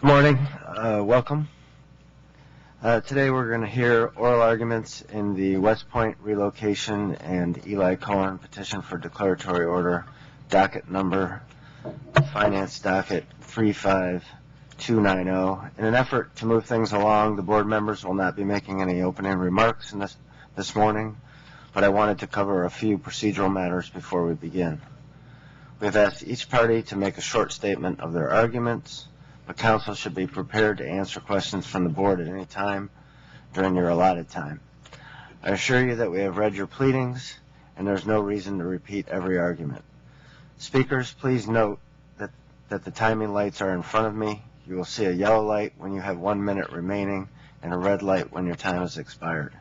Good morning. Welcome. Today we're going to hear oral arguments in the West Point Relocation and Eli Cohen petition for declaratory order, docket number, finance docket 35290. In an effort to move things along, the board members will not be making any opening remarks in this morning, but I wanted to cover a few procedural matters before we begin. We have asked each party to make a short statement of their arguments, but counsel should be prepared to answer questions from the board at any time during your allotted time. I assure you that we have read your pleadings, and there's no reason to repeat every argument. Speakers, please note that the timing lights are in front of me. You will see a yellow light when you have 1 minute remaining and a red light when your time has expired.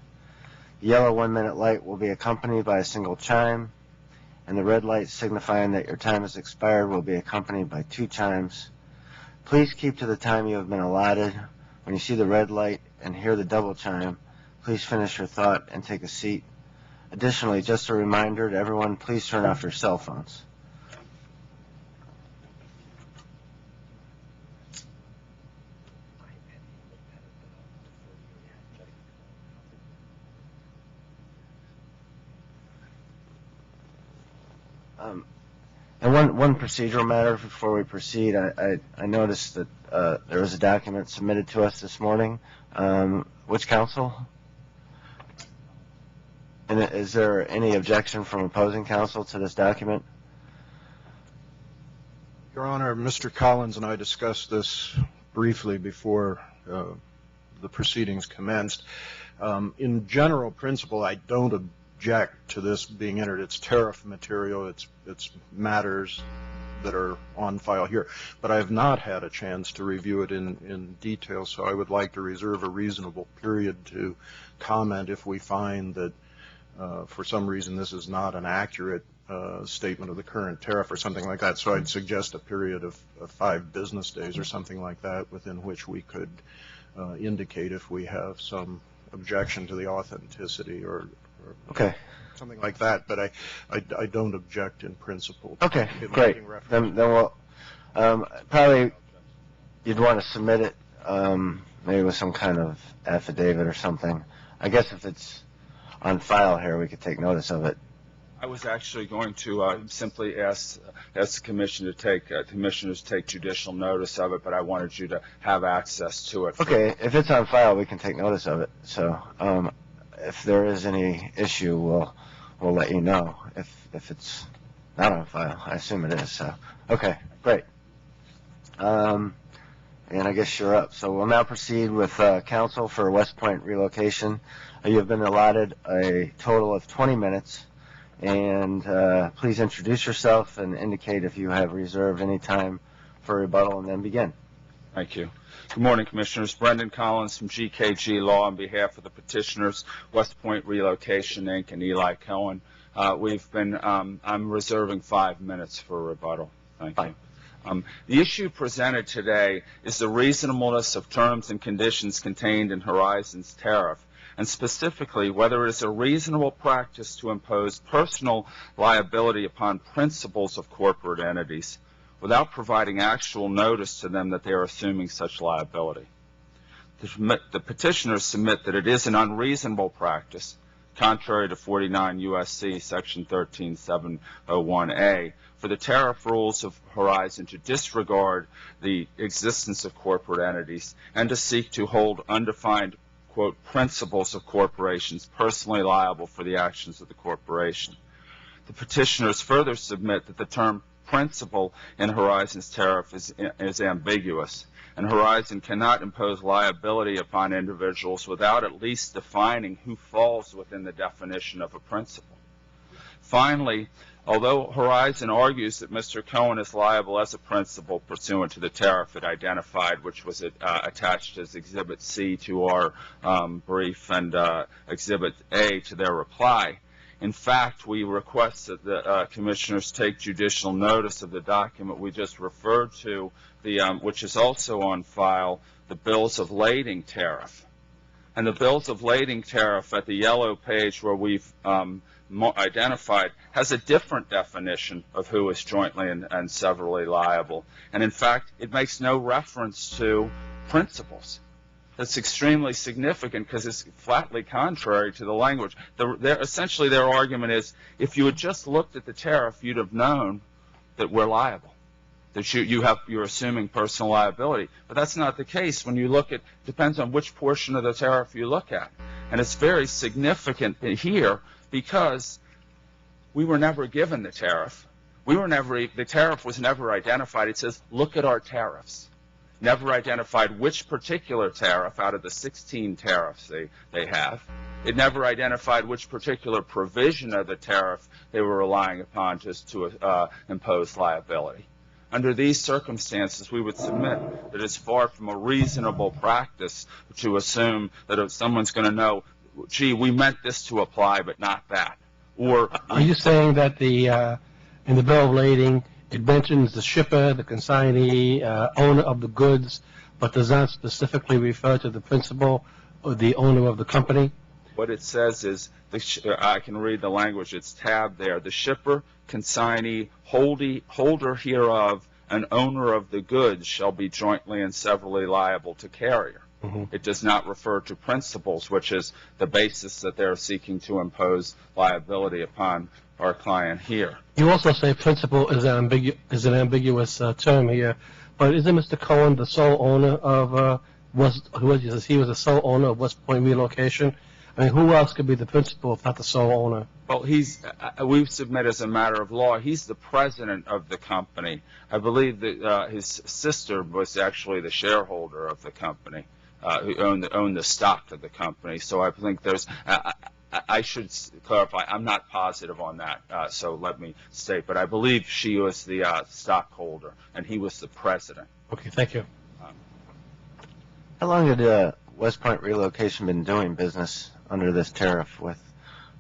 The yellow 1 minute light will be accompanied by a single chime, and the red light signifying that your time has expired will be accompanied by 2 chimes. Please keep to the time you have been allotted. When you see the red light and hear the double chime, please finish your thought and take a seat. Additionally, just a reminder to everyone, please turn off your cell phones. And one procedural matter before we proceed, I noticed that there was a document submitted to us this morning. Which counsel? And is there any objection from opposing counsel to this document? Your Honor, Mr. Collins and I discussed this briefly before the proceedings commenced. In general principle, I don't object to this being entered. It's tariff material. It's matters that are on file here. But I have not had a chance to review it in detail, so I would like to reserve a reasonable period to comment if we find that for some reason this is not an accurate statement of the current tariff or something like that. So I'd suggest a period of 5 business days or something like that within which we could indicate if we have some objection to the authenticity or okay, something like that, but I don't object in principle. Okay, great. Then we'll probably you'd want to submit it maybe with some kind of affidavit or something. I guess if it's on file here, we could take notice of it. I was actually going to simply ask the commissioners to take judicial notice of it, but I wanted you to have access to it. Okay, if it's on file, we can take notice of it. So if there is any issue, we'll let you know. If it's not on file, I assume it is. So okay, great. And I guess you're up. So we'll now proceed with counsel for West Point Relocation. You have been allotted a total of 20 minutes. And please introduce yourself and indicate if you have reserved any time for rebuttal, and then begin. Thank you. Good morning, Commissioners. Brendan Collins from GKG Law on behalf of the petitioners, West Point Relocation, Inc., and Eli Cohen. I'm reserving 5 minutes for rebuttal. Thank you. The issue presented today is the reasonableness of terms and conditions contained in Horizon's tariff, and specifically whether it is a reasonable practice to impose personal liability upon principals of corporate entities without providing actual notice to them that they are assuming such liability. The petitioners submit that it is an unreasonable practice, contrary to 49 U.S.C. Section 13701A, for the tariff rules of Horizon to disregard the existence of corporate entities and to seek to hold undefined quote, principals of corporations personally liable for the actions of the corporation. The petitioners further submit that the term principal in Horizon's tariff is ambiguous, and Horizon cannot impose liability upon individuals without at least defining who falls within the definition of a principal. Finally, although Horizon argues that Mr. Cohen is liable as a principal pursuant to the tariff it identified, which was attached as Exhibit C to our brief and Exhibit A to their reply, in fact, we request that the commissioners take judicial notice of the document we just referred to, which is also on file, the bills of lading tariff. And the bills of lading tariff at the yellow page where we've identified has a different definition of who is jointly and severally liable. And in fact, it makes no reference to principals. That's extremely significant because it's flatly contrary to the language. Essentially, their argument is, if you had just looked at the tariff, you'd have known that we're liable, that you're assuming personal liability. But that's not the case. When you look at, depends on which portion of the tariff you look at. And it's very significant here because we were never given the tariff. The tariff was never identified. It says, look at our tariffs. Never identified which particular tariff out of the 16 tariffs they have. It never identified which particular provision of the tariff they were relying upon just to impose liability. Under these circumstances, we would submit that it's far from a reasonable practice to assume that if someone's going to know, gee, we meant this to apply, but not that. Or are you saying that in the bill of lading, it mentions the shipper, the consignee, owner of the goods, but does not specifically refer to the principal or the owner of the company? What it says is, I can read the language, it's tabbed there. The shipper, consignee, holder hereof, and owner of the goods shall be jointly and severally liable to carrier. Mm-hmm. It does not refer to principals, which is the basis that they're seeking to impose liability upon our client here. You also say principal is an ambiguous term here, but isn't Mr. Cohen the sole owner of he was the sole owner of West Point Relocation? I mean, who else could be the principal if not the sole owner? Well, we've submitted as a matter of law, he's the president of the company. I believe that his sister was actually the shareholder of the company, who owned the stock of the company. So I think I should clarify, I'm not positive on that, so let me state, but I believe she was the stockholder, and he was the president. Okay, thank you. How long had West Point Relocation been doing business under this tariff with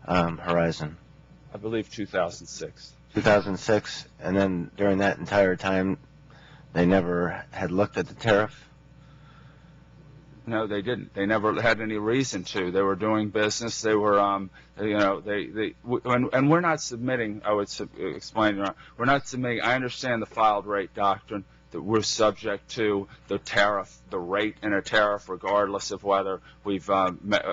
Horizon? I believe 2006. 2006, and then during that entire time, they never had looked at the tariff? No, they didn't. They never had any reason to. They were doing business. They were, and we're not submitting. I would explain. We're not submitting. I understand the filed rate doctrine, that we're subject to the tariff, the rate in a tariff, regardless of whether we've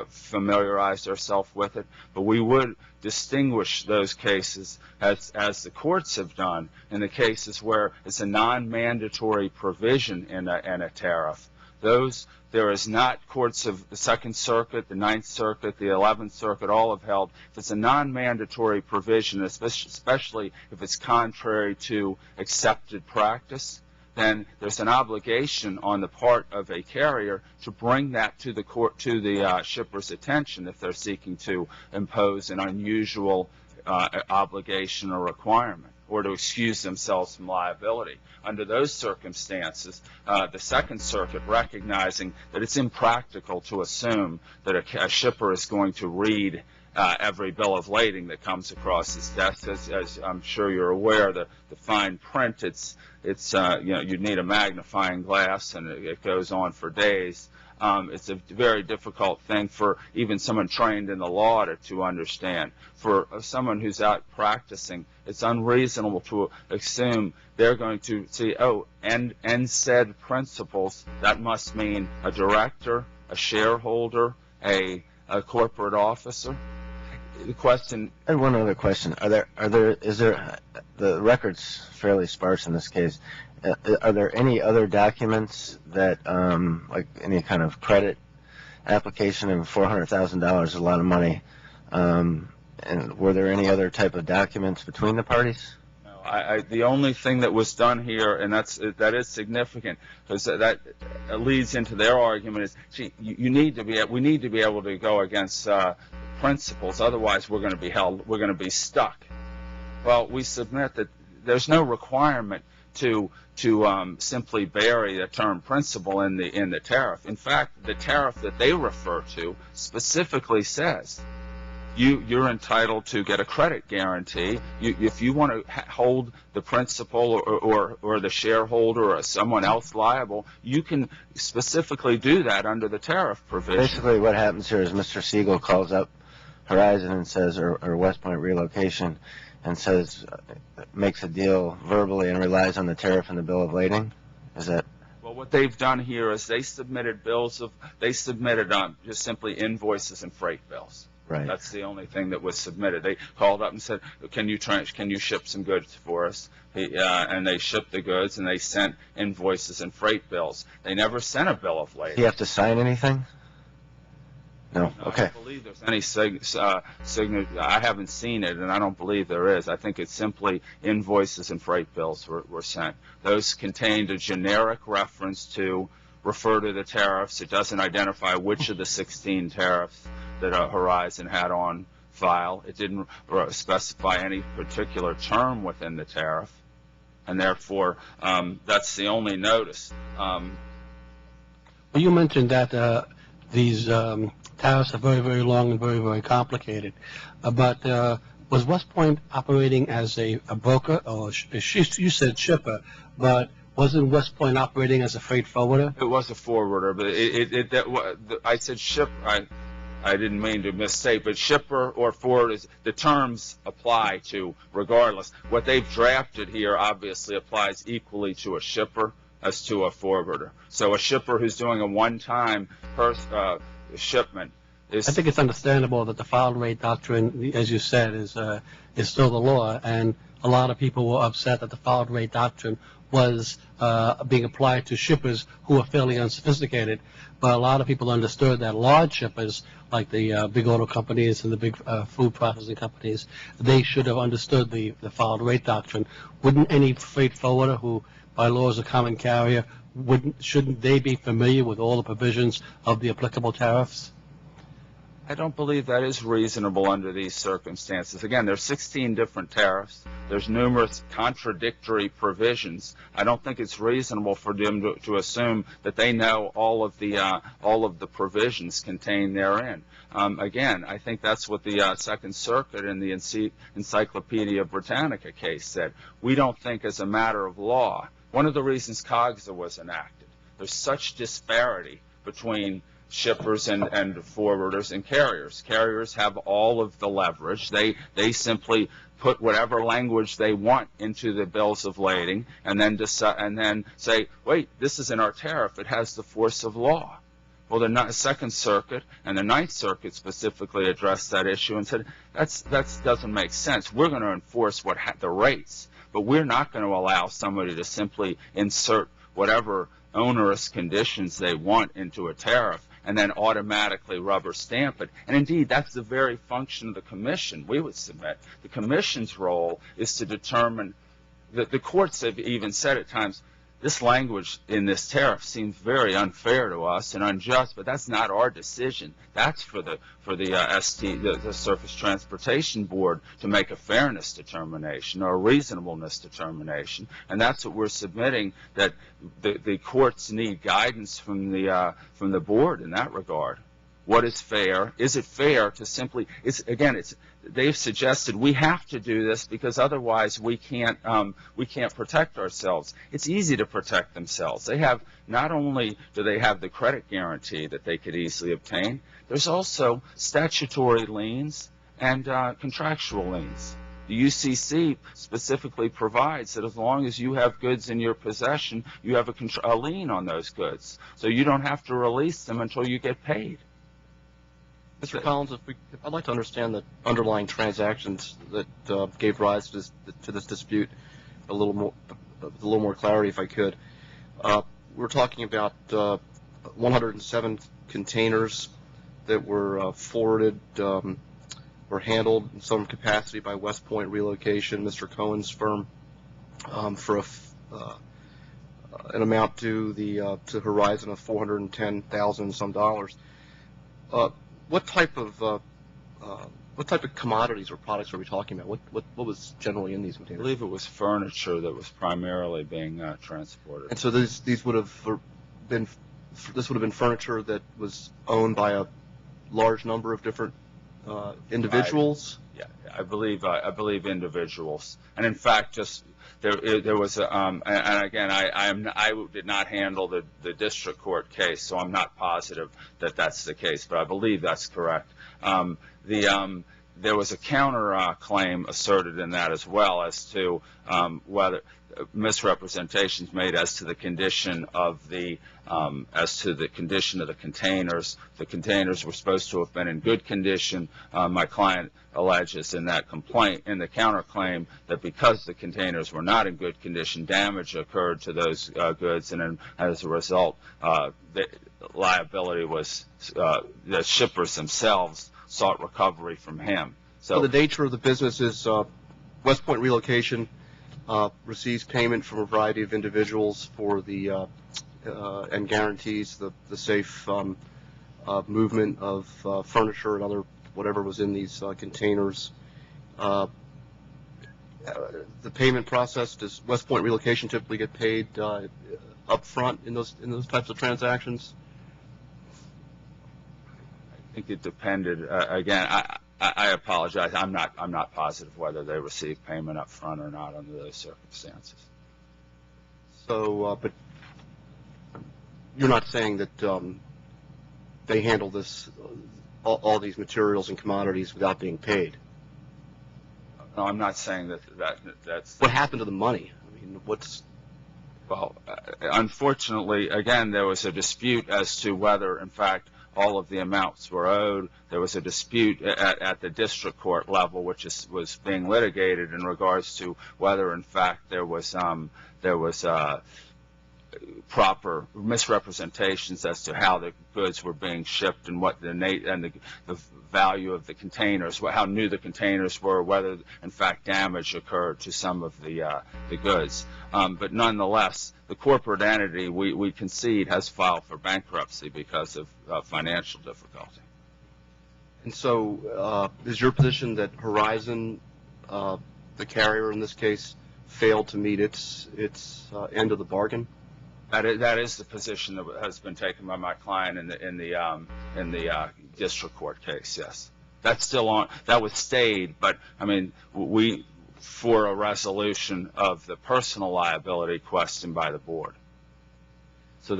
familiarized ourselves with it. But we would distinguish those cases, as the courts have done, in the cases where it's a non-mandatory provision in a tariff. There is not, courts of the Second Circuit, the Ninth Circuit, the 11th Circuit, all have held, if it's a non-mandatory provision, especially if it's contrary to accepted practice, then there's an obligation on the part of a carrier to bring that to the shipper's attention if they're seeking to impose an unusual obligation or requirement, or to excuse themselves from liability. Under those circumstances, the Second Circuit, recognizing that it's impractical to assume that a shipper is going to read every bill of lading that comes across his desk, as I'm sure you're aware, the fine print, you need a magnifying glass, and it goes on for days. It's a very difficult thing for even someone trained in the law to understand. For someone who's out practicing, it's unreasonable to assume they're going to see, and said principals, that must mean a director, a shareholder, a corporate officer. The question. I had one other question. The record's fairly sparse in this case. Are there any other documents that, like any kind of credit application, and $400,000 is a lot of money, and were there any other type of documents between the parties? No, the only thing that was done here, and that is significant, because that leads into their argument is, gee, we need to be able to go against principles, otherwise we're going to be stuck. Well, we submit that there's no requirement to simply bury the term principal in the tariff. In fact, the tariff that they refer to specifically says you're entitled to get a credit guarantee. If you want to hold the principal or the shareholder or someone else liable, you can specifically do that under the tariff provision. Basically, what happens here is Mr. Siegel calls up Horizon and says, or West Point Relocation, and says, makes a deal verbally and relies on the tariff and the bill of lading? Is that? Well, what they've done here is they submitted just simply invoices and freight bills. Right. That's the only thing that was submitted. They called up and said, "Can you ship some goods for us?" And they shipped the goods, and they sent invoices and freight bills. They never sent a bill of lading. Do you have to sign anything? No. Okay. I don't believe there's any signature. I haven't seen it, and I don't believe there is. I think it's simply invoices and freight bills were sent. Those contained a generic reference to refer to the tariffs. It doesn't identify which of the 16 tariffs that Horizon had on file. It didn't specify any particular term within the tariff, and therefore that's the only notice. Well, you mentioned that these tariffs are very, very long and very, very complicated. But was West Point operating as a broker, or you said shipper, but wasn't West Point operating as a freight forwarder? It was a forwarder, but I said ship. I didn't mean to misstate, but shipper or forwarder, the terms apply to regardless. What they've drafted here obviously applies equally to a shipper as to a forwarder. So a shipper who's doing a one-time shipment is... I think it's understandable that the filed rate doctrine, as you said, is still the law, and a lot of people were upset that the filed rate doctrine was being applied to shippers who are fairly unsophisticated. But a lot of people understood that large shippers, like the big auto companies and the big food processing companies, they should have understood the filed rate doctrine. Wouldn't any freight forwarder who, by law, is a common carrier, shouldn't they be familiar with all the provisions of the applicable tariffs? I don't believe that is reasonable under these circumstances. Again, there's 16 different tariffs. There's numerous contradictory provisions. I don't think it's reasonable for them to assume that they know all of the provisions contained therein. Again, I think that's what the Second Circuit in the Encyclopedia Britannica case said. We don't think as a matter of law. One of the reasons COGSA was enacted, there's such disparity between shippers and forwarders and carriers. Carriers have all of the leverage. They simply put whatever language they want into the bills of lading and then say, wait, this is in our tariff. It has the force of law. Well, the Second Circuit and the Ninth Circuit specifically addressed that issue and said, that doesn't make sense. We're going to enforce the rates, but we're not going to allow somebody to simply insert whatever onerous conditions they want into a tariff and then automatically rubber stamp it. And indeed, that's the very function of the commission we would submit. The commission's role is to determine that the courts have even said at times, this language in this tariff seems very unfair to us and unjust, but that's not our decision. That's for the Surface Transportation Board to make a fairness determination or a reasonableness determination, and that's what we're submitting. That the courts need guidance from the board in that regard. What is fair? Is it fair to simply? They've suggested we have to do this because otherwise we can't protect ourselves. It's easy to protect themselves. They have not only do they have the credit guarantee that they could easily obtain, there's also statutory liens and contractual liens. The UCC specifically provides that as long as you have goods in your possession, you have a lien on those goods, so you don't have to release them until you get paid. Mr. Collins, I'd like to understand the underlying transactions that gave rise to this dispute a little more clarity, if I could. We're talking about 107 containers that were forwarded or handled in some capacity by West Point Relocation, Mr. Cohen's firm, for an amount to Horizon of $410,000 some dollars. What type of commodities or products are we talking about? What was generally in these containers? I believe it was furniture that was primarily being transported. And so these would have been furniture that was owned by a large number of different individuals. Yeah, I believe individuals, and in fact, just there was a and again, I did not handle the district court case, so I'm not positive that that's the case, but I believe that's correct. There was a counter claim asserted in that as well as to whether misrepresentations made as to the condition of the containers. The containers were supposed to have been in good condition. My client alleges in that complaint, in the counterclaim, that because the containers were not in good condition, damage occurred to those goods, and as a result, the liability was the shippers themselves sought recovery from him. So the nature of the business is West Point Relocation receives payment from a variety of individuals for the and guarantees the safe movement of furniture and other whatever was in these containers. The payment process, does West Point Relocation typically get paid up front in those types of transactions? I think it depended. Again, I apologize. I'm not positive whether they received payment up front or not under those circumstances. So, but you're not saying that they handle this all these materials and commodities without being paid? No, I'm not saying that's. What happened to the money? I mean, Well, unfortunately, again, there was a dispute as to whether, in fact, all of the amounts were owed. There was a dispute at the district court level, which was being litigated in regards to whether, in fact, there was proper misrepresentations as to how the goods were being shipped and what the value of the containers, how new the containers were, whether, in fact, damage occurred to some of the goods. But nonetheless, the corporate entity, we concede, has filed for bankruptcy because of financial difficulty. And so is your position that Horizon, the carrier in this case, failed to meet its end of the bargain? That is the position that has been taken by my client in the district court case. Yes, that's still on. That was stayed, but I mean, for a resolution of the personal liability question by the board. So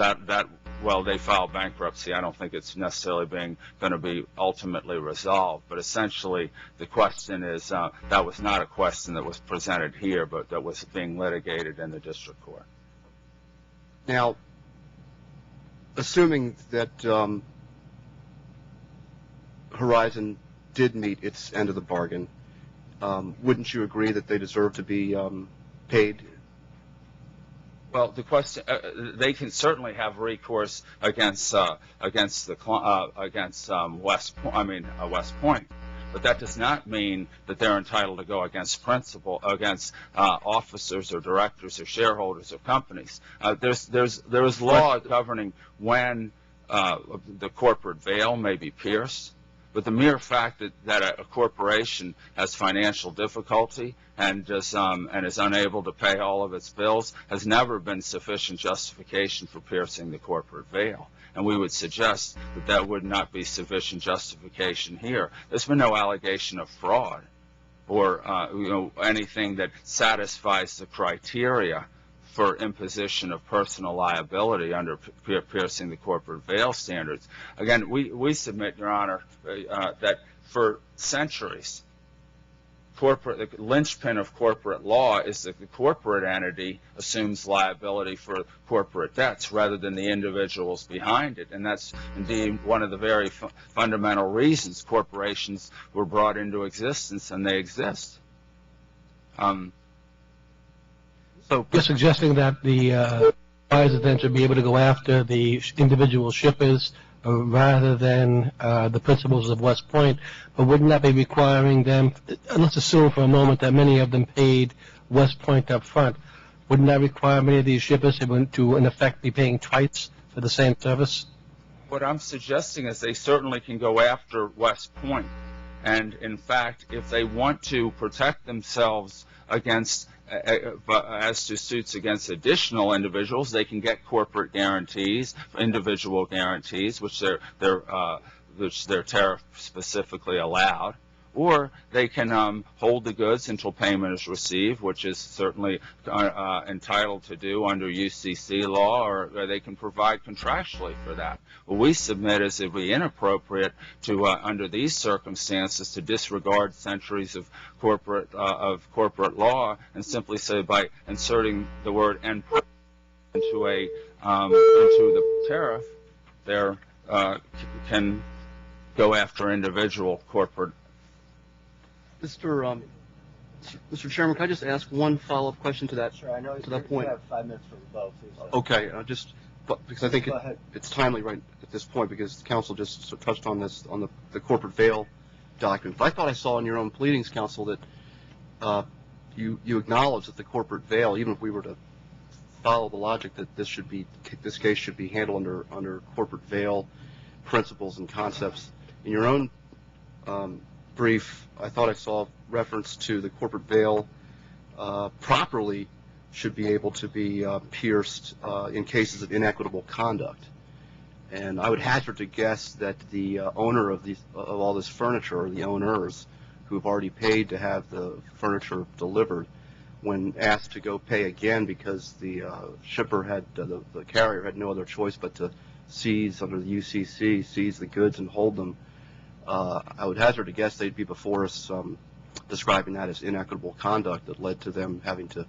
well, they filed bankruptcy. I don't think it's necessarily going to be ultimately resolved, but essentially the question is that was not a question that was presented here, but that was being litigated in the district court. Now, assuming that Horizon did meet its end of the bargain, wouldn't you agree that they deserve to be paid? Well, the question they can certainly have recourse against West Point, but that does not mean that they're entitled to go against officers or directors or shareholders of companies. There is law governing when the corporate veil may be pierced. But the mere fact that a corporation has financial difficulty and is unable to pay all of its bills has never been sufficient justification for piercing the corporate veil. And we would suggest that would not be sufficient justification here. There's been no allegation of fraud or anything that satisfies the criteria for imposition of personal liability under piercing the corporate veil standards. Again, we submit, Your Honor, that for centuries, the linchpin of corporate law is that the corporate entity assumes liability for corporate debts rather than the individuals behind it. And that's indeed one of the very fundamental reasons corporations were brought into existence, and they exist. So you're suggesting that the buyers then should be able to go after the individual shippers rather than the principals of West Point, but wouldn't that be requiring them, let's assume for a moment that many of them paid West Point up front, wouldn't that require many of these shippers to in effect be paying twice for the same service? What I'm suggesting is they certainly can go after West Point. And in fact, if they want to protect themselves against as to suits against additional individuals, they can get corporate guarantees, individual guarantees, which their tariff specifically allowed, or they can hold the goods until payment is received, which is certainly entitled to do under UCC law, or they can provide contractually for that. What we submit is it would be inappropriate to, under these circumstances, to disregard centuries of corporate law and simply say by inserting the word "and" into the tariff, there can go after individual corporate. Mr. Chairman, can I just ask one follow-up question to that? Sure, I know to that point. You have 5 minutes for the vote, please. Okay, because I think it's timely right at this point, because the council just touched on this, on the corporate veil document. But I thought I saw in your own pleadings, counsel, that you acknowledge that the corporate veil, even if we were to follow the logic that this case should be handled under corporate veil principles and concepts. In your own brief, I thought I saw reference to the corporate veil properly should be able to be pierced in cases of inequitable conduct. And I would hazard to guess that the owner of all this furniture, or the owners who have already paid to have the furniture delivered, when asked to go pay again because the shipper the carrier had no other choice but to seize under the UCC, seize the goods and hold them, I would hazard to guess they'd be before us describing that as inequitable conduct that led to them having to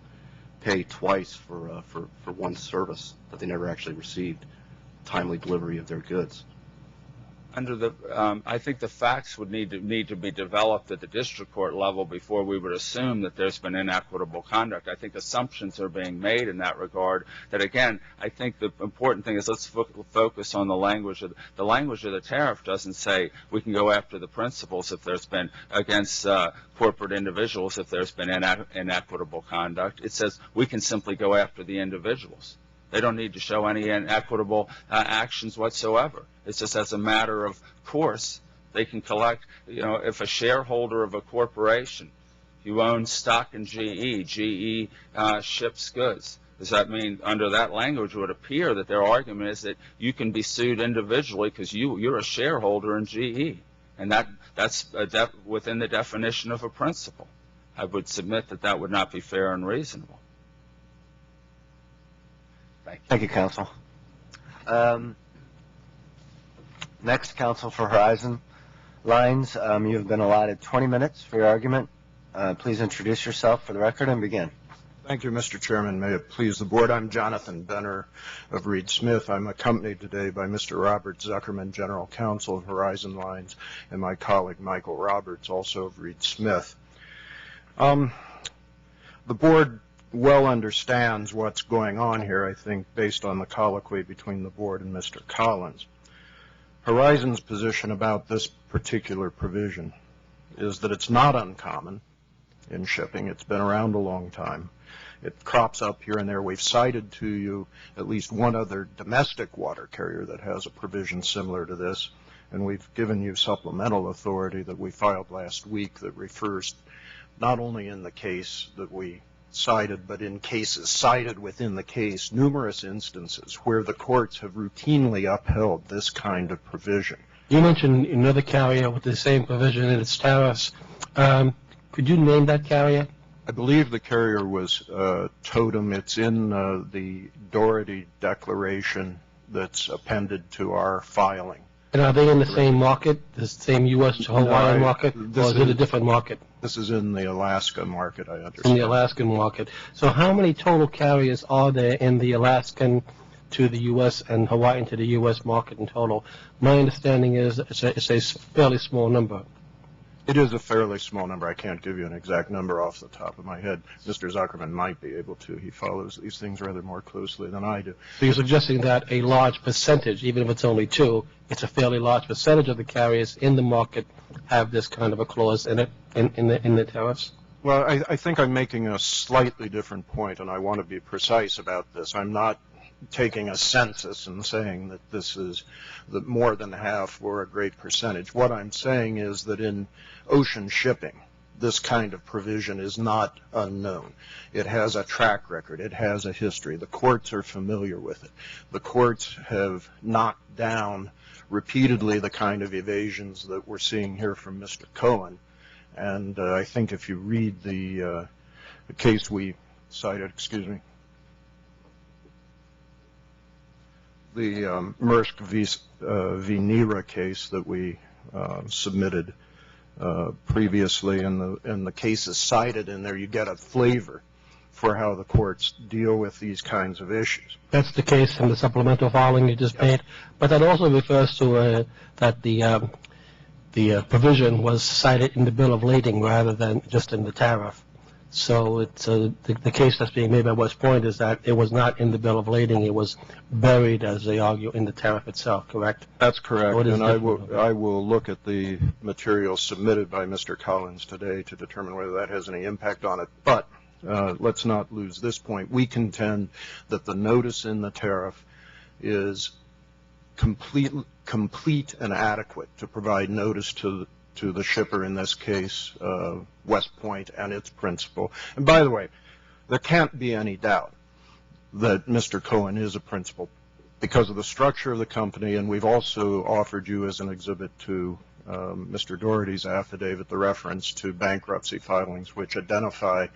pay twice for one service that they never actually received, timely delivery of their goods. I think the facts would need to be developed at the district court level before we would assume that there's been inequitable conduct. I think assumptions are being made in that regard. That again, I think the important thing is let's focus on the language of the tariff. Doesn't say we can go after the principals if there's been against corporate individuals if there's been inequitable conduct. It says we can simply go after the individuals. They don't need to show any inequitable actions whatsoever. It's just as a matter of course, they can collect, if a shareholder of a corporation, you own stock in GE ships goods. Does that mean under that language it would appear that their argument is that you can be sued individually because you're a shareholder in GE? And that's within the definition of a principal. I would submit that would not be fair and reasonable. Thank you, counsel. Next, counsel for Horizon Lines. You have been allotted 20 minutes for your argument. Please introduce yourself for the record and begin. Thank you, Mr. Chairman. May it please the board. I'm Jonathan Benner of Reed Smith. I'm accompanied today by Mr. Robert Zuckerman, General Counsel of Horizon Lines, and my colleague Michael Roberts, also of Reed Smith. The board well understands what's going on here, I think, based on the colloquy between the board and Mr. Collins. Horizon's position about this particular provision is that it's not uncommon in shipping. It's been around a long time. It crops up here and there. We've cited to you at least one other domestic water carrier that has a provision similar to this, and we've given you supplemental authority that we filed last week that refers not only in the case that we cited, but in cases cited within the case, numerous instances where the courts have routinely upheld this kind of provision. You mentioned another carrier with the same provision in its tariffs. Could you name that carrier? I believe the carrier was Totem. It's in the Doherty Declaration that's appended to our filing. And are they in the same market, the same U.S. to Hawaiian market, or is it a different market? This is in the Alaska market, I understand. In the Alaskan market. So how many total carriers are there in the Alaskan to the U.S. and Hawaiian to the U.S. market in total? My understanding is it's a fairly small number. It is a fairly small number. I can't give you an exact number off the top of my head. Mr. Zuckerman might be able to. He follows these things rather more closely than I do. So you're suggesting that a large percentage, even if it's only two, it's a fairly large percentage of the carriers in the market have this kind of a clause in it, in the tariffs? Well, I think I'm making a slightly different point, and I want to be precise about this. I'm not taking a census and saying that this is that more than half or a great percentage. What I'm saying is that in ocean shipping, this kind of provision is not unknown. It has a track record. It has a history. The courts are familiar with it. The courts have knocked down repeatedly the kind of evasions that we're seeing here from Mr. Cohen, And I think if you read the case we cited, the Maersk v. Nera case that we submitted previously, and the cases cited in there, you get a flavor for how the courts deal with these kinds of issues. That's the case in the supplemental filing you just made, but that also refers to that the provision was cited in the bill of lading rather than just in the tariff. So it's the case that's being made by West Point is that it was not in the bill of lading; it was buried, as they argue, in the tariff itself. Correct? That's correct. And I will look at the material submitted by Mr. Collins today to determine whether that has any impact on it. But let's not lose this point. We contend that the notice in the tariff is complete and adequate to provide notice to the shipper, in this case, West Point and its principal. And by the way, there can't be any doubt that Mr. Cohen is a principal because of the structure of the company, and we've also offered you as an exhibit to Mr. Doherty's affidavit the reference to bankruptcy filings which identify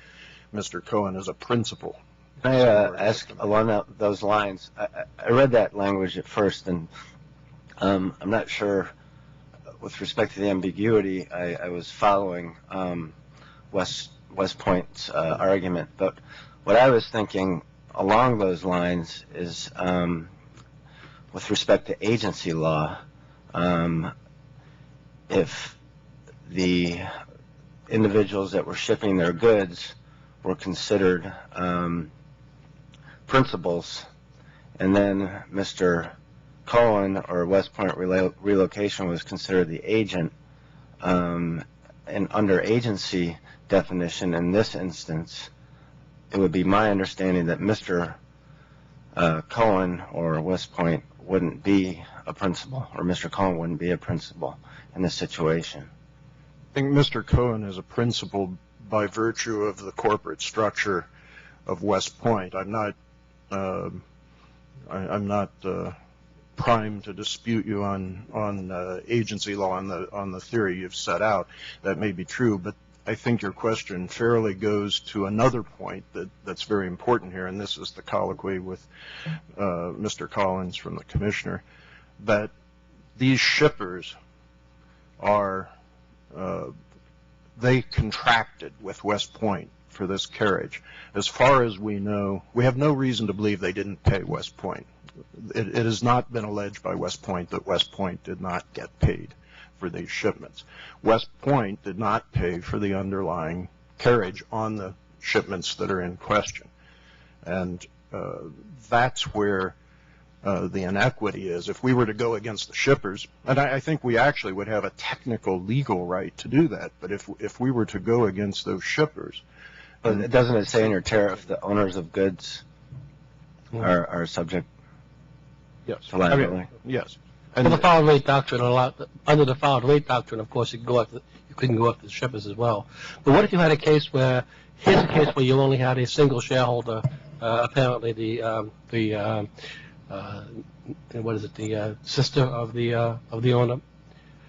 Mr. Cohen as a principal. Can I ask along those lines? I read that language at first, and I'm not sure with respect to the ambiguity. I was following West Point's argument, but what I was thinking along those lines is with respect to agency law, if the individuals that were shipping their goods were considered principals, and then Mr. Cohen or West Point Relocation was considered the agent, and under agency definition in this instance, it would be my understanding that Mr. Cohen or West Point wouldn't be a principal, or Mr. Cohen wouldn't be a principal in this situation. I think Mr. Cohen is a principal by virtue of the corporate structure of West Point. I'm not primed to dispute you on agency law on the theory you've set out. That may be true, but I think your question fairly goes to another point that's very important here, and this is the colloquy with Mr. Collins from the commissioner, that these shippers are they contracted with West Point for this carriage. As far as we know, we have no reason to believe they didn't pay West Point. It has not been alleged by West Point that West Point did not get paid for these shipments. West Point did not pay for the underlying carriage on the shipments that are in question. And that's where the inequity is. If we were to go against the shippers, and I think we actually would have a technical legal right to do that, but if we were to go against those shippers. But doesn't it say in your tariff that owners of goods are subject to liability? Yes. And the filed rate doctrine under the filed rate doctrine, of course, you couldn't go after the shippers as well. But what if you had a case where here's a case where you only had a single shareholder, apparently the sister of the owner.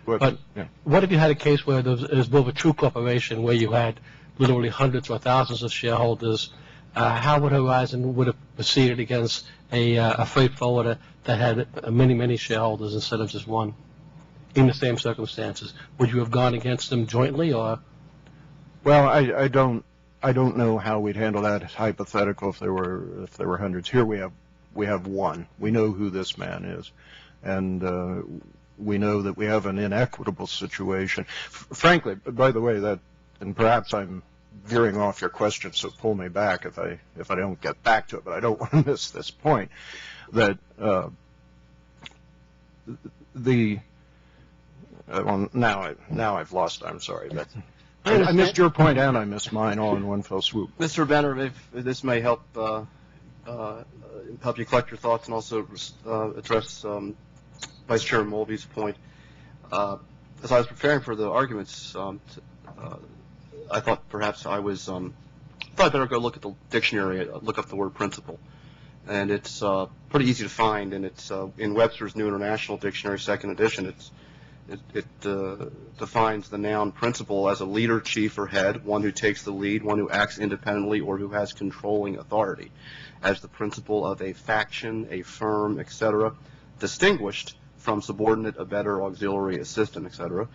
But what if you had a case where there was both a true corporation where you had literally hundreds or thousands of shareholders? How would Horizon would have proceeded against a freight forwarder that had many shareholders instead of just one in the same circumstances? Would you have gone against them jointly, or? Well, I don't know how we'd handle that hypothetical if there were hundreds. Here we have one. We know who this man is, and we know that we have an inequitable situation. Frankly, by the way, and perhaps I'm veering off your question, so pull me back if I don't get back to it, but I don't want to miss this point, that now I've lost it. I'm sorry, but I missed your point and I missed mine all in one fell swoop. Mr. Benner, if this may help you collect your thoughts and also address Vice Chair Mulvey's point. As I was preparing for the arguments, I thought perhaps I thought I'd better go look at the dictionary, look up the word principal. And it's pretty easy to find, and it's in Webster's New International Dictionary, 2nd edition. It defines the noun principal as a leader, chief, or head, one who takes the lead, one who acts independently, or who has controlling authority, as the principal of a faction, a firm, etc., distinguished from subordinate, abettor, auxiliary, assistant, etc.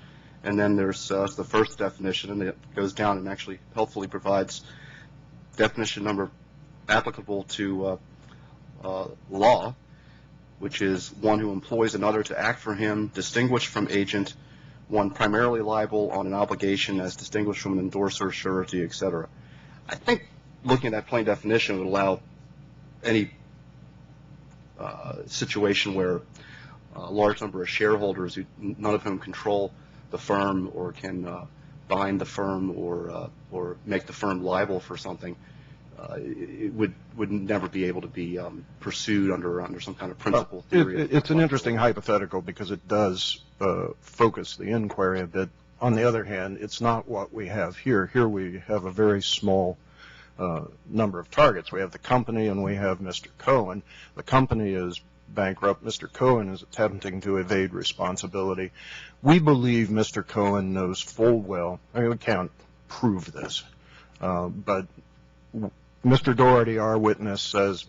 And then there's the first definition, and it goes down and actually helpfully provides definition number applicable to law, which is one who employs another to act for him, distinguished from agent, one primarily liable on an obligation as distinguished from an endorser, surety, etc. I think looking at that plain definition would allow any situation where a large number of shareholders, none of whom control the firm or can bind the firm or make the firm liable for something, it would never be able to be pursued under some kind of principle theory. It's an interesting hypothetical because it does focus the inquiry a bit. On the other hand, it's not what we have here. Here we have a very small number of targets. We have the company and we have Mr. Cohen. The company is bankrupt. Mr. Cohen is attempting to evade responsibility. We believe Mr. Cohen knows full well, I mean, we can't prove this, but Mr. Doherty, our witness, says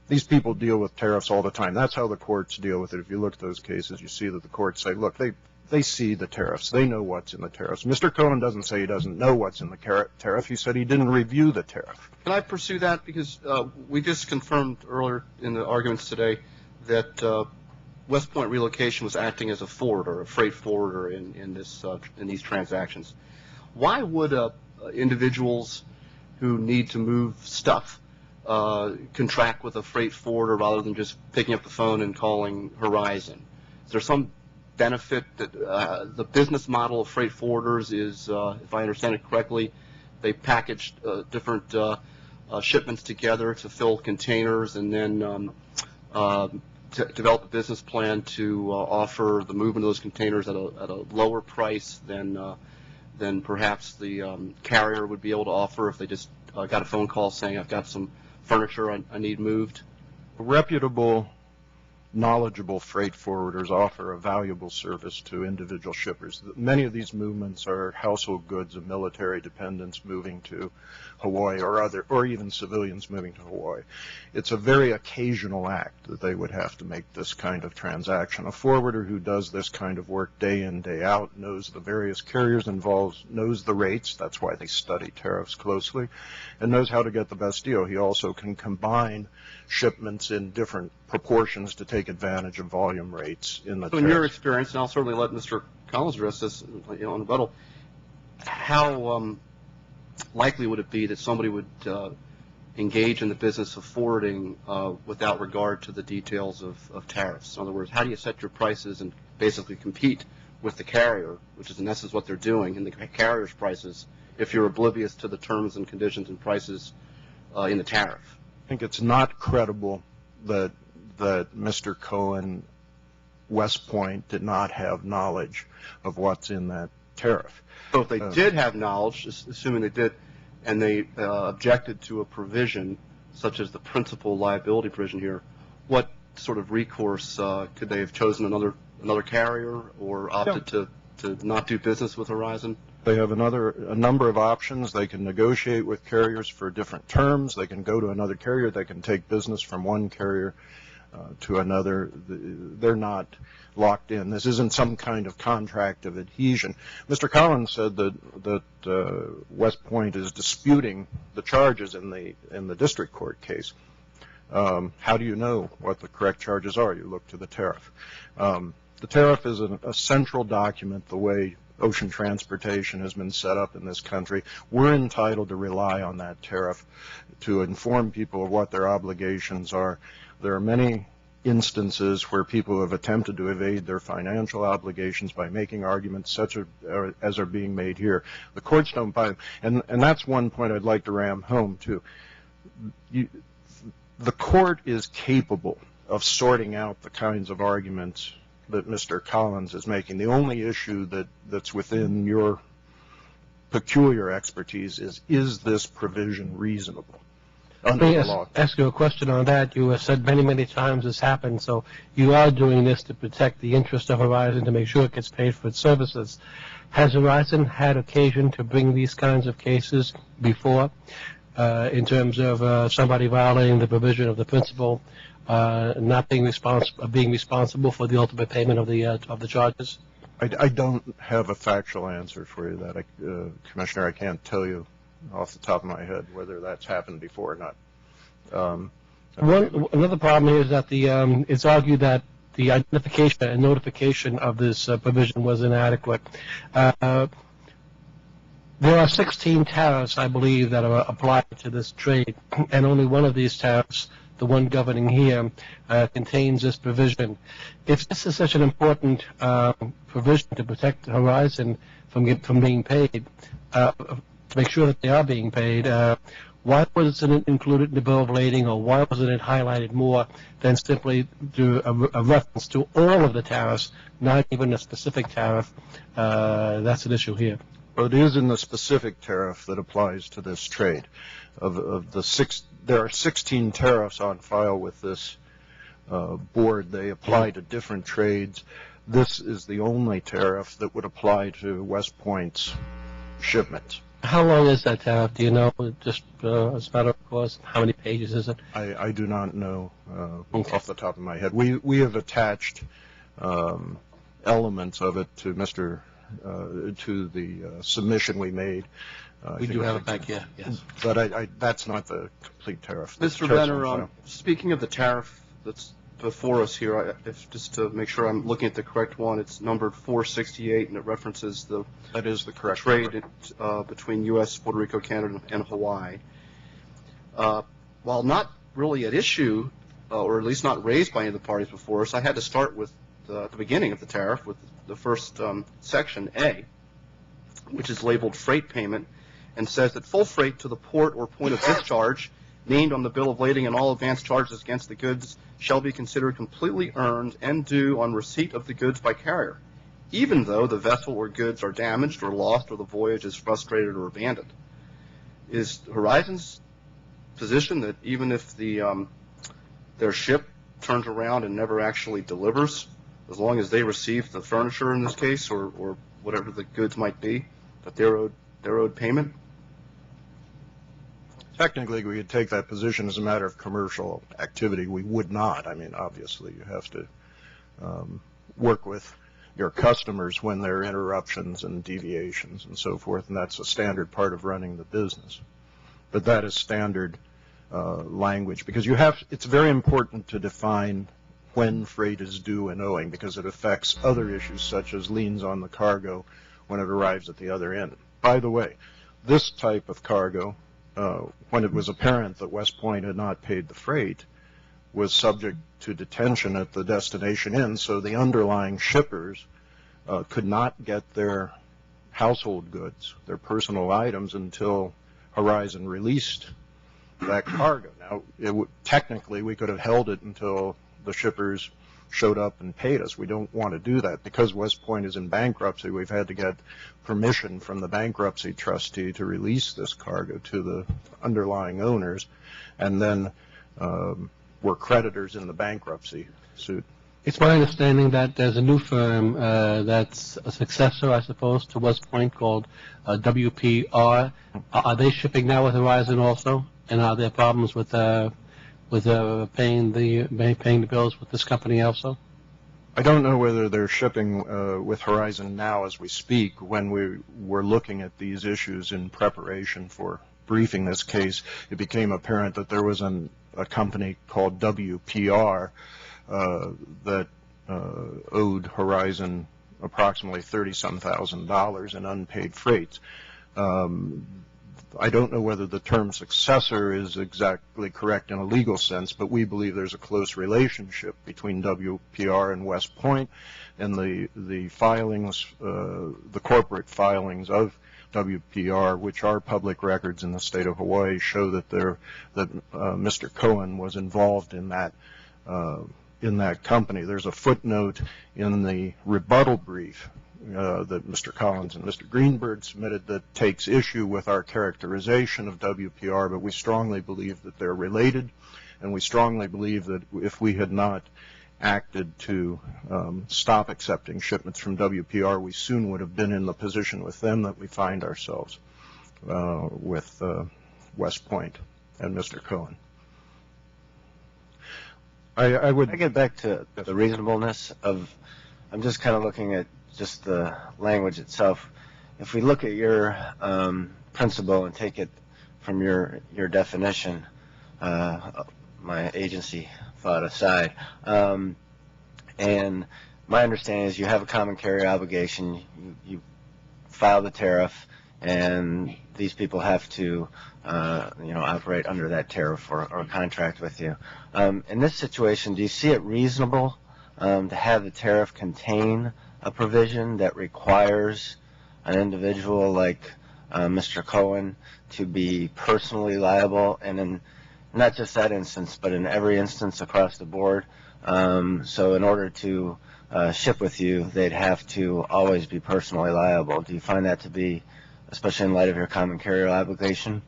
these people deal with tariffs all the time. That's how the courts deal with it. If you look at those cases, you see that the courts say, look, they see the tariffs. They know what's in the tariffs. Mr. Cohen doesn't say he doesn't know what's in the tariff. He said he didn't review the tariff. Can I pursue that? Because we just confirmed earlier in the arguments today that West Point Relocation was acting as a forwarder, a freight forwarder in these transactions. Why would individuals who need to move stuff contract with a freight forwarder rather than just picking up the phone and calling Horizon? Is there some benefit that the business model of freight forwarders is, if I understand it correctly, they package different shipments together to fill containers and then to develop a business plan to offer the movement of those containers at a lower price than perhaps the carrier would be able to offer if they just got a phone call saying, I've got some furniture I need moved? Reputable, knowledgeable freight forwarders offer a valuable service to individual shippers. Many of these movements are household goods of military dependents moving to Hawaii or even civilians moving to Hawaii. It's a very occasional act that they would have to make this kind of transaction. A forwarder who does this kind of work day in, day out, knows the various carriers involved, knows the rates, that's why they study tariffs closely, and knows how to get the best deal. He also can combine shipments in different proportions to take advantage of volume rates in the So in your experience, and I'll certainly let Mr. Collins address this on rebuttal, how likely would it be that somebody would engage in the business of forwarding without regard to the details of tariffs? In other words, how do you set your prices and basically compete with the carrier, which is in essence what they're doing, in the carrier's prices, if you're oblivious to the terms and conditions and prices in the tariff? I think it's not credible that Mr. Cohen, West Point, did not have knowledge of what's in that tariff. So if they did have knowledge, assuming they did, and they objected to a provision such as the principal liability provision here, what sort of recourse could they have chosen another carrier or opted to not do business with Horizon? They have a number of options. They can negotiate with carriers for different terms. They can go to another carrier. They can take business from one carrier to another. They're not locked in. This isn't some kind of contract of adhesion. Mr. Collins said that West Point is disputing the charges in the district court case. How do you know what the correct charges are? You look to the tariff. The tariff is a central document, the way ocean transportation has been set up in this country. We're entitled to rely on that tariff to inform people of what their obligations are. There are many instances where people have attempted to evade their financial obligations by making arguments such as are being made here. The courts don't buy them. And that's one point I'd like to ram home, too. The court is capable of sorting out the kinds of arguments that Mr. Collins is making. The only issue that's within your peculiar expertise is this provision reasonable? under Let me the law. ask you a question on that. You have said many, many times this happened, so you are doing this to protect the interest of Horizon to make sure it gets paid for its services. Has Horizon had occasion to bring these kinds of cases before in terms of somebody violating the provision of the principal not being responsible for the ultimate payment of the charges? I don't have a factual answer for you that, Commissioner. I can't tell you off the top of my head whether that's happened before or not. Another problem here is that it's argued that the identification and notification of this provision was inadequate. There are 16 tariffs, I believe, that are applied to this trade, and only one of these tariffs, the one governing here, contains this provision. If this is such an important provision to protect Horizon from being paid, to make sure that they are being paid, why wasn't it included in the bill of lading, or why wasn't it highlighted more than simply do a reference to all of the tariffs, not even a specific tariff? That's an issue here. Well, it is in the specific tariff that applies to this trade. There are 16 tariffs on file with this board. They apply to different trades. This is the only tariff that would apply to West Point's shipments. How long is that tariff? Do you know? Just as a matter of course, how many pages is it? I do not know off the top of my head. We have attached elements of it to the submission we made. We do have it back here, yes. But that's not the complete tariff. Mr. Benner, speaking of the tariff that's before us here, just to make sure I'm looking at the correct one, it's numbered 468, and it references that is the correct trade between U.S., Puerto Rico, Canada, and Hawaii. While not really at issue, or at least not raised by any of the parties before us, I had to start with the beginning of the tariff, with the first section, A, which is labeled freight payment, and says that full freight to the port or point of discharge named on the bill of lading and all advance charges against the goods shall be considered completely earned and due on receipt of the goods by carrier, even though the vessel or goods are damaged or lost or the voyage is frustrated or abandoned. Is Horizon's position that even if their ship turns around and never actually delivers, as long as they receive the furniture in this case or whatever the goods might be, that they're owed payment? Technically, we could take that position as a matter of commercial activity. We would not. I mean, obviously, you have to work with your customers when there are interruptions and deviations and so forth, and that's a standard part of running the business. But that is standard language, because it's very important to define when freight is due and owing, because it affects other issues such as liens on the cargo when it arrives at the other end. By the way, this type of cargo, when it was apparent that West Point had not paid the freight, was subject to detention at the destination inn, so the underlying shippers could not get their household goods, their personal items, until Horizon released that cargo. Now, technically, we could have held it until the shippers showed up and paid us. We don't want to do that. Because West Point is in bankruptcy, we've had to get permission from the bankruptcy trustee to release this cargo to the underlying owners, and then we're creditors in the bankruptcy suit. It's my understanding that there's a new firm that's a successor, I suppose, to West Point called WPR. Are they shipping now with Horizon also? And are there problems with paying the bills with this company also? I don't know whether they're shipping with Horizon now as we speak. When we were looking at these issues in preparation for briefing this case, it became apparent that there was a company called WPR that owed Horizon approximately $30-some thousand in unpaid freight. I don't know whether the term successor is exactly correct in a legal sense, but we believe there's a close relationship between WPR and West Point, and the filings, the corporate filings of WPR, which are public records in the state of Hawaii, show that Mr. Cohen was involved in that company. There's a footnote in the rebuttal brief that Mr. Collins and Mr. Greenberg submitted that takes issue with our characterization of WPR, but we strongly believe that they're related, and we strongly believe that if we had not acted to stop accepting shipments from WPR, we soon would have been in the position with them that we find ourselves with West Point and Mr. Cohen. I would get back to the reasonableness of, I'm just kind of looking at just the language itself. If we look at your principle and take it from your definition, my agency thought aside, and my understanding is you have a common carrier obligation, you file the tariff, and these people have to operate under that tariff or contract with you. In this situation, do you see it reasonable to have the tariff contain a provision that requires an individual like Mr. Cohen to be personally liable, and in not just that instance, but in every instance across the board? So in order to ship with you, they'd have to always be personally liable. Do you find that to be, especially in light of your common carrier obligation?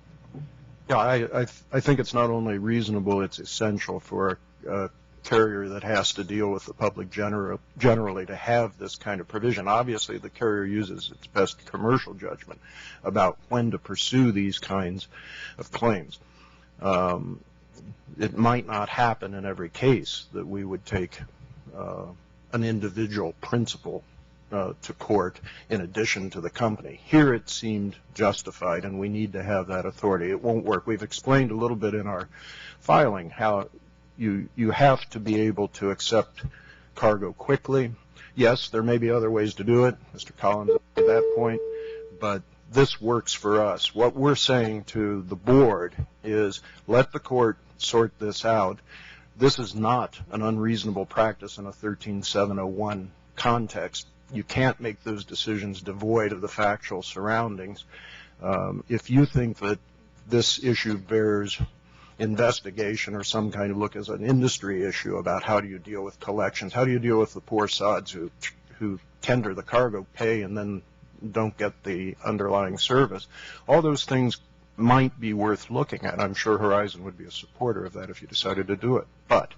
Yeah, I think it's not only reasonable, it's essential for a carrier that has to deal with the public generally to have this kind of provision. Obviously, the carrier uses its best commercial judgment about when to pursue these kinds of claims. It might not happen in every case that we would take an individual principal to court in addition to the company. Here it seemed justified, and we need to have that authority. It won't work. We've explained a little bit in our filing how you have to be able to accept cargo quickly. Yes, there may be other ways to do it. Mr. Collins made that point, but this works for us. What we're saying to the board is let the court sort this out. This is not an unreasonable practice in a 13701 context. You can't make those decisions devoid of the factual surroundings. If you think that this issue bears investigation or some kind of look as an industry issue about how do you deal with collections, how do you deal with the poor sods who tender the cargo, pay, and then don't get the underlying service, all those things might be worth looking at. I'm sure Horizon would be a supporter of that if you decided to do it. But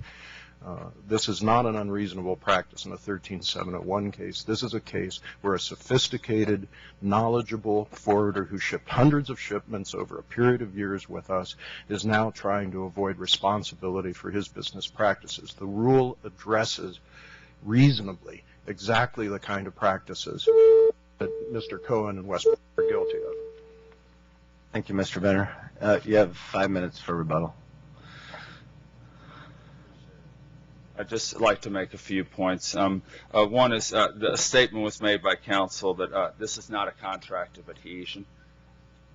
this is not an unreasonable practice in a 13701 case. This is a case where a sophisticated, knowledgeable forwarder who shipped hundreds of shipments over a period of years with us is now trying to avoid responsibility for his business practices. The rule addresses reasonably exactly the kind of practices that Mr. Cohen and Westbrook are guilty of. Thank you, Mr. Benner. You have 5 minutes for rebuttal. I'd just like to make a few points. One is the statement was made by counsel that this is not a contract of adhesion.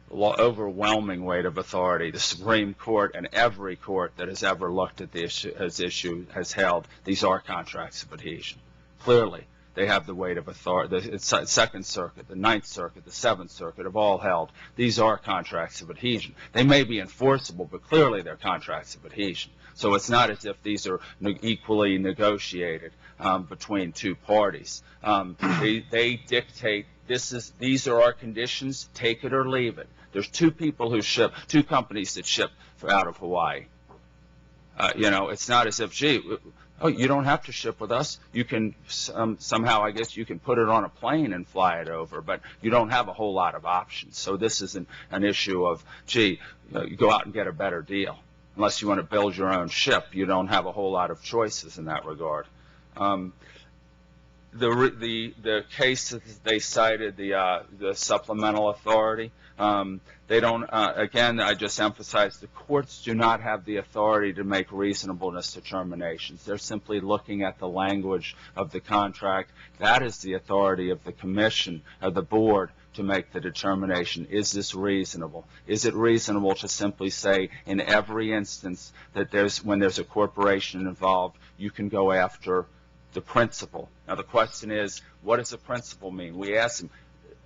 The overwhelming weight of authority, the Supreme Court and every court that has ever looked at this issue has held these are contracts of adhesion. Clearly, they have the weight of authority. The Second Circuit, the Ninth Circuit, the Seventh Circuit have all held these are contracts of adhesion. They may be enforceable, but clearly they're contracts of adhesion. So it's not as if these are equally negotiated between two parties. They dictate these are our conditions, take it or leave it. There's two companies that ship out of Hawaii. It's not as if, gee, you don't have to ship with us. You can somehow, I guess, you can put it on a plane and fly it over, but you don't have a whole lot of options. So this isn't an issue of, gee, you go out and get a better deal. Unless you want to build your own ship, you don't have a whole lot of choices in that regard. The case that they cited, the supplemental authority, they don't, again, I just emphasize the courts do not have the authority to make reasonableness determinations. They're simply looking at the language of the contract. That is the authority of the commission, of the board, to make the determination, is this reasonable? Is it reasonable to simply say in every instance that when there's a corporation involved, you can go after the principal? Now the question is, what does a principal mean? We ask them,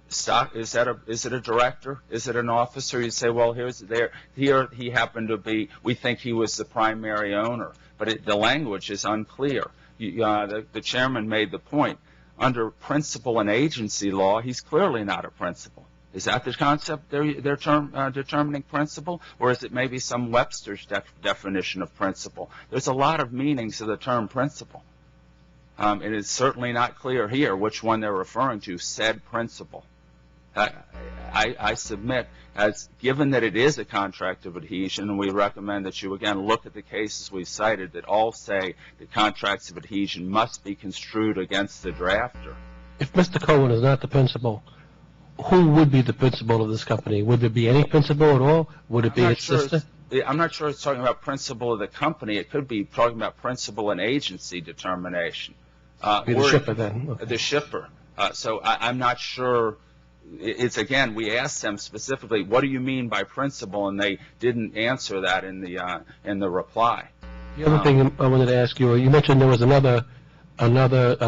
is it a director? Is it an officer? You say, well, here he happened to be, we think he was the primary owner, but the language is unclear. The chairman made the point. under principal and agency law, he's clearly not a principal. Is that the concept they're determining principal, or is it maybe some Webster's definition of principal? There's a lot of meanings to the term principal. It is certainly not clear here which one they're referring to, said principal. I submit, as given that it is a contract of adhesion, and we recommend that you again look at the cases we've cited that all say that contracts of adhesion must be construed against the drafter. If Mr. Cohen is not the principal, who would be the principal of this company? Would there be any principal at all? Would it be its sister? I'm not sure it's talking about principal of the company. It could be talking about principal and agency determination. Be the shipper then. Okay. The shipper. So I'm not sure. It's again, we asked them specifically, what do you mean by principal, and they didn't answer that in the reply. The other thing I wanted to ask you, you mentioned there was another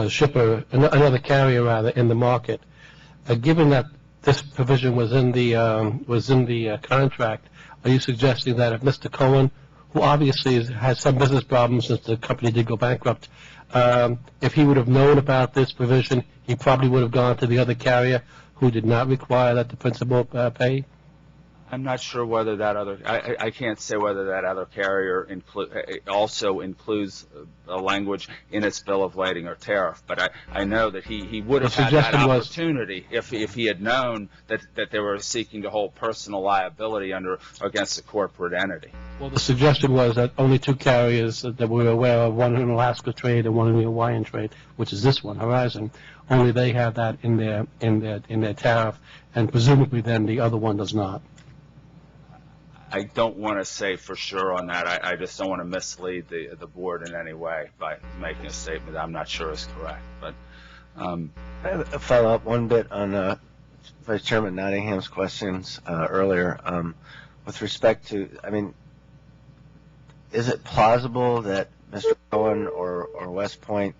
shipper, another carrier rather, in the market. Given that this provision was in the contract, are you suggesting that if Mr. Cohen, who obviously has some business problems since the company did go bankrupt, if he would have known about this provision, he probably would have gone to the other carrier who did not require that the principal pay? I'm not sure whether that other, I can't say whether that other carrier also includes a language in its bill of lading or tariff, but I know that he would have had that opportunity if he had known that they were seeking to hold personal liability against a corporate entity. Well, the suggestion was that only two carriers that we were aware of, one in Alaska trade and one in the Hawaiian trade, which is this one, Horizon, only they have that in their tariff, and presumably then the other one does not. I don't want to say for sure on that. I just don't want to mislead the board in any way by making a statement that I'm not sure is correct. But I have a follow-up one bit on Vice Chairman Nottingham's questions earlier. With respect to, I mean, is it plausible that Mr. Cohen or West Point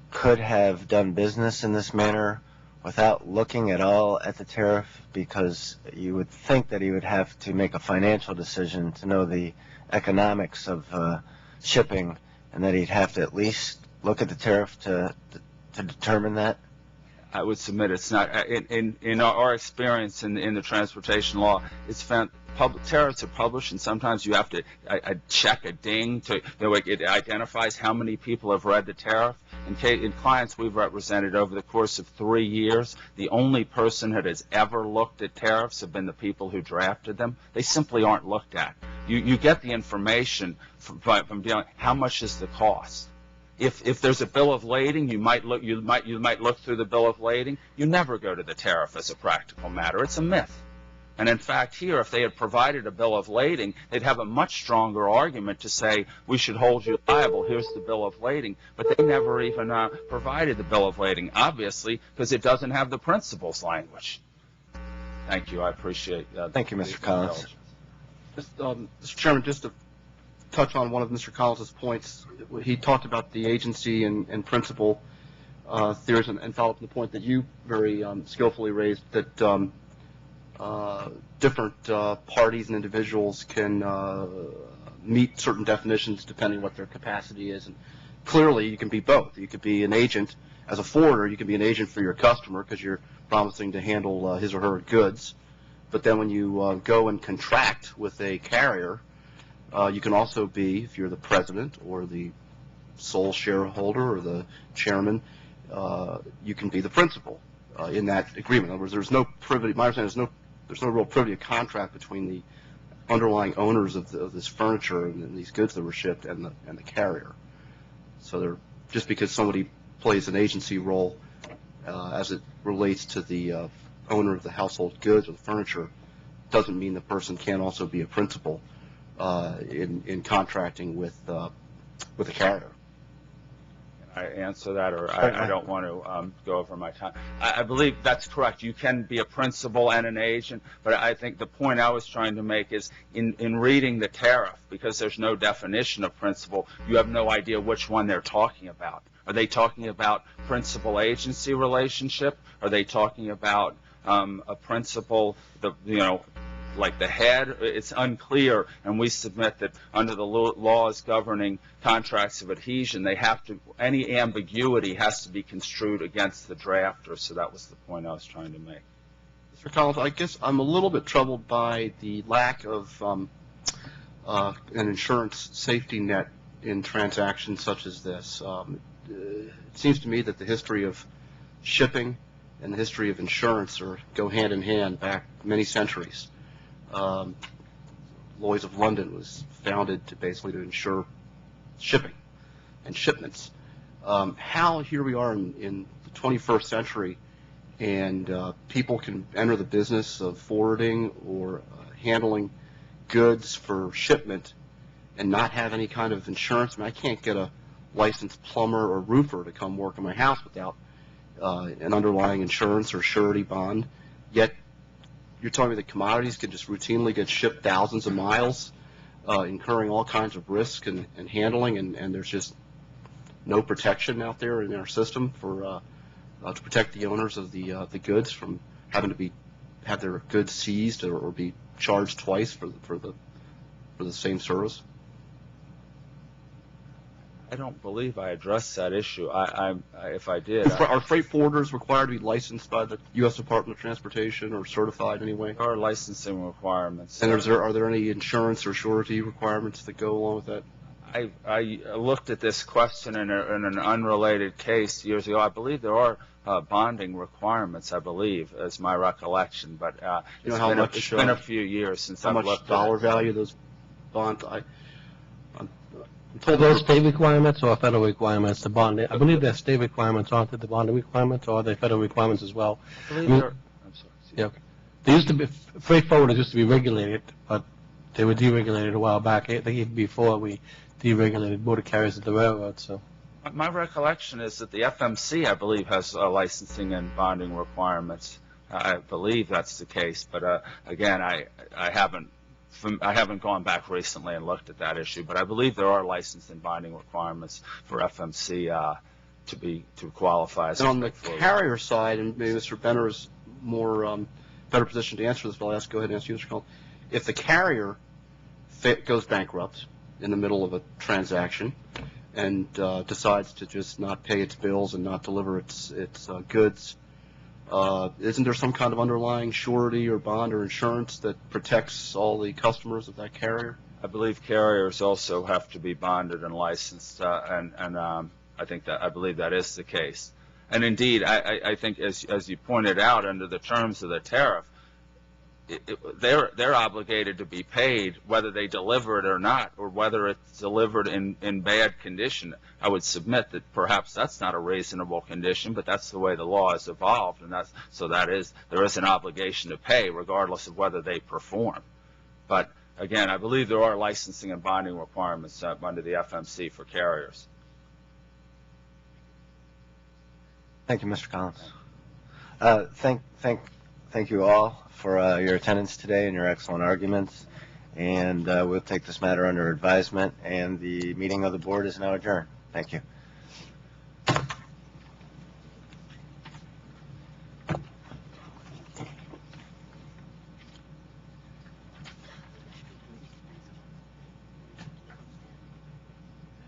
could have done business in this manner without looking at all at the tariff? Because you would think that he would have to make a financial decision to know the economics of shipping, and that he'd have to at least look at the tariff to determine that. I would submit it's not. In our experience in the transportation law, it's found tariffs are published, and sometimes you have to check a ding to it identifies how many people have read the tariff. In clients we've represented over the course of 3 years, the only person that has ever looked at tariffs have been the people who drafted them. They simply aren't looked at. You get the information from dealing. How much is the cost? If there's a bill of lading, you might look through the bill of lading. You never go to the tariff as a practical matter. It's a myth. And in fact, here, if they had provided a bill of lading, they'd have a much stronger argument to say, we should hold you liable, here's the bill of lading. But they never even provided the bill of lading, obviously, because it doesn't have the principles language. Thank you. I appreciate that. Thank you, Mr. Collins. Mr. Chairman, just to touch on one of Mr. Collins' points, he talked about the agency and principal theories, and follow up on the point that you very skillfully raised, that different parties and individuals can meet certain definitions depending on what their capacity is. And clearly, you can be both. You could be an agent. As a forwarder, you can be an agent for your customer because you're promising to handle his or her goods. But then when you go and contract with a carrier, you can also be, if you're the president or the sole shareholder or the chairman, you can be the principal in that agreement. In other words, there's no privity. My understanding is there's no real privity of contract between the underlying owners of this furniture and these goods that were shipped and the carrier. So just because somebody plays an agency role as it relates to the owner of the household goods or the furniture doesn't mean the person can't also be a principal in contracting with a carrier. I answer that, or I don't want to go over my time. I believe that's correct. You can be a principal and an agent, but I think the point I was trying to make is in reading the tariff, because there's no definition of principal, you have no idea which one they're talking about. Are they talking about principal-agency relationship? Are they talking about a principal, like the head. It's unclear, and we submit that under the laws governing contracts of adhesion, any ambiguity has to be construed against the drafter. So that was the point I was trying to make. Mr. Collins, I guess I'm a little bit troubled by the lack of an insurance safety net in transactions such as this. It seems to me that the history of shipping and the history of insurance go hand in hand back many centuries. Lloyd's of London was founded to insure shipping and shipments. How here we are in the 21st century, and people can enter the business of forwarding or handling goods for shipment and not have any kind of insurance. I mean, I can't get a licensed plumber or roofer to come work in my house without an underlying insurance or surety bond. Yet you're telling me that commodities can just routinely get shipped thousands of miles, incurring all kinds of risk and handling, and there's just no protection out there in our system for to protect the owners of the goods from having to have their goods seized or be charged twice for the same service. I don't believe I addressed that issue. If I did, Are freight forwarders required to be licensed by the U.S. Department of Transportation or certified anyway? there are licensing requirements. And are there any insurance or surety requirements that go along with that? I looked at this question in an unrelated case years ago. I believe there are bonding requirements, I believe, is my recollection. But it's been a few years since I've looked at it. How much dollar value those bonds? Are those state requirements or federal requirements, the bonding? I believe they're state requirements, aren't they, the bonding requirements, or are they federal requirements as well? I believe I'm sorry. Yeah. They used to be, freight forwarders used to be regulated, but they were deregulated a while back, I think even before we deregulated motor carriers at the railroad, so. My recollection is that the FMC, I believe, has licensing and bonding requirements. I believe that's the case, but again, I haven't gone back recently and looked at that issue, but I believe there are license and binding requirements for FMC to qualify as. And on the carrier side, and maybe Mr. Benner is better positioned to answer this, but I'll go ahead and answer you, Mr. Collins. If the carrier goes bankrupt in the middle of a transaction and decides to just not pay its bills and not deliver its goods, isn't there some kind of underlying surety or bond or insurance that protects all the customers of that carrier? I believe carriers also have to be bonded and licensed, and I believe that is the case. And indeed, I think as you pointed out, under the terms of the tariff, they're obligated to be paid whether they deliver it or not, or whether it's delivered in bad condition. I would submit that perhaps that's not a reasonable condition, but that's the way the law has evolved, and there is an obligation to pay regardless of whether they perform. But again, I believe there are licensing and bonding requirements under the FMC for carriers. Thank you, Mr. Collins. Thank you all for your attendance today and your excellent arguments. And we'll take this matter under advisement, and the meeting of the board is now adjourned. Thank you.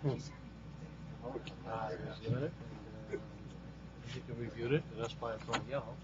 You reviewed it, and that's why it's on yellow.